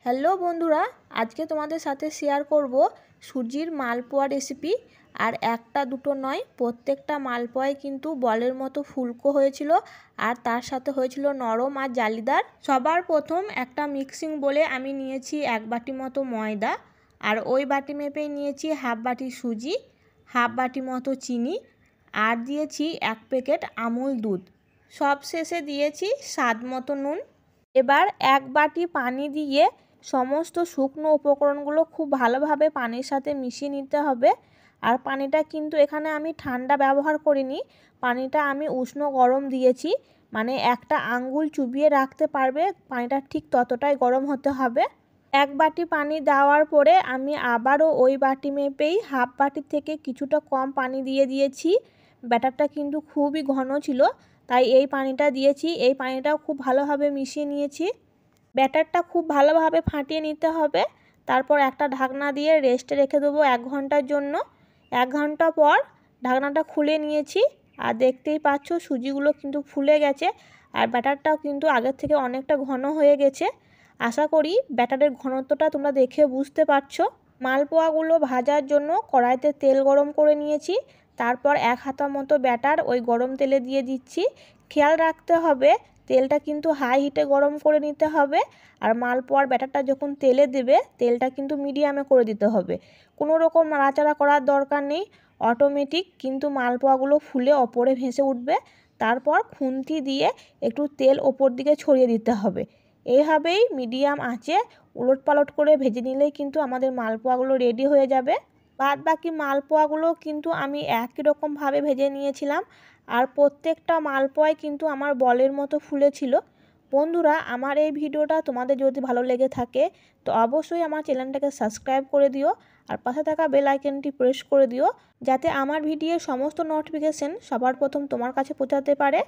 Hello বন্ধুরা, আজকে তোমাদের সাথে শেয়ার করব সুজির মালপোয়া রেসিপি। আর একটা দুটো নয়, প্রত্যেকটা মালপোয়াই কিন্তু বলের মতো ফুলকো হয়েছিল আর তার সাথে হয়েছিল নরম আর জালিদার। সবার প্রথম একটা মিক্সিং বলে আমি নিয়েছি 1 বাটি মতো ময়দা, আর ওই বাটি মেপেই নিয়েছি হাফ বাটি সুজি, হাফ বাটি মতো চিনি, আর দিয়েছি 1 প্যাকেট আমুল দুধ। সব শেষে দিয়েছি স্বাদ মতো নুন। এবার 1 বাটি পানি দিয়ে সমস্ত শুকনো উপকরণগুলো খুব ভালোভাবে পানির সাথে মিশিয়ে নিতে হবে। আর পানিটা কিন্তু এখানে আমি ঠান্ডা ব্যবহার করিনি, পানিটা আমি উষ্ণ গরম দিয়েছি। মানে একটা আঙ্গুল চুবিয়ে রাখতে পারবে, পানিটা ঠিক ততটাই গরম হতে হবে। 1 বাটি পানি দেওয়ার পরে আমি আবারও ওই বাটি মেপেই হাফ বাটির থেকে কিছুটা কম পানি দিয়ে দিয়েছি। ব্যাটারটা কিন্তু খুবই ঘন ছিল, তাই এই পানিটা দিয়েছি। এই পানিটাও খুব ভালোভাবে মিশিয়ে নিয়েছি। ব্যাটারটা খুব ভালোভাবে ফাটিয়ে নিতে হবে। তারপর একটা ঢাকনা দিয়ে রেস্টে রেখে দেবো 1 ঘন্টার জন্য। 1 ঘন্টা পর ঢাকনাটা খুলে নিয়েছি, আর দেখতেই পাচ্ছ সুজিগুলো কিন্তু ফুলে গেছে আর ব্যাটারটাও কিন্তু আগের থেকে অনেকটা ঘন হয়ে গেছে। আশা করি ব্যাটারের ঘনত্বটা তোমরা দেখে বুঝতে পারছো। মালপোয়াগুলো ভাজার জন্য কড়াইতে তেল গরম করে নিয়েছি। তারপর 1 হাতা মতো ব্যাটার ওই গরম তেলে দিয়ে দিচ্ছি। খেয়াল রাখতে হবে তেলটা কিন্তু হাই হিটে গরম করে নিতে হবে। আর মালপোয়ার ব্যাটারটা যখন তেলে দেবে, তেলটা কিন্তু মিডিয়ামে করে দিতে হবে। কোনো রকম নাড়াচাড়া করার দরকার নেই, অটোমেটিক কিন্তু মালপোয়াগুলো ফুলে ওপরে ভেসে উঠবে। তারপর খুন্তি দিয়ে একটু তেল ওপর দিকে ছড়িয়ে দিতে হবে। এইভাবেই মিডিয়াম আঁচে উলটপালট করে ভেজে নিলেই কিন্তু আমাদের মালপোয়াগুলো রেডি হয়ে যাবে। বাদ বাকি মালপোয়াগুলো কিন্তু আমি একই রকমভাবে ভেজে নিয়েছিলাম, আর প্রত্যেকটা মালপোয়াই কিন্তু আমার বলের মতো ফুলেছিল। বন্ধুরা, আমার এই ভিডিওটা তোমাদের যদি ভালো লেগে থাকে তো অবশ্যই আমার চ্যানেলটাকে সাবস্ক্রাইব করে দিও, আর পাশে থাকা বেল আইকনটি প্রেস করে দিও, যাতে আমার ভিডিওর সমস্ত নোটিফিকেশন সবার প্রথম তোমার কাছে পৌঁছাতে পারে।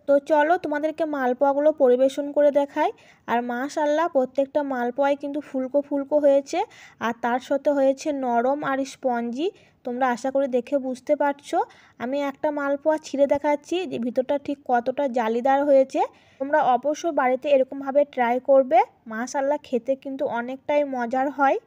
তো চলো তোমাদেরকে মালপোয়াগুলো পরিবেশন করে দেখাই। আর মাশাআল্লাহ প্রত্যেকটা মালপোয়াই কিন্তু ফুলকো ফুলকো হয়েছে, আর তার সাথে হয়েছে নরম আর স্পঞ্জি। তোমরা আশা করি দেখে বুঝতে পারছো। আমি একটা মালপোয়া ছিঁড়ে দেখাচ্ছি যে ভিতরটা ঠিক কতটা জালিদার হয়েছে। তোমরা অবশ্যই বাড়িতে এরকমভাবে ট্রাই করবে। মাশাআল্লাহ খেতে কিন্তু অনেকটাই মজার হয়।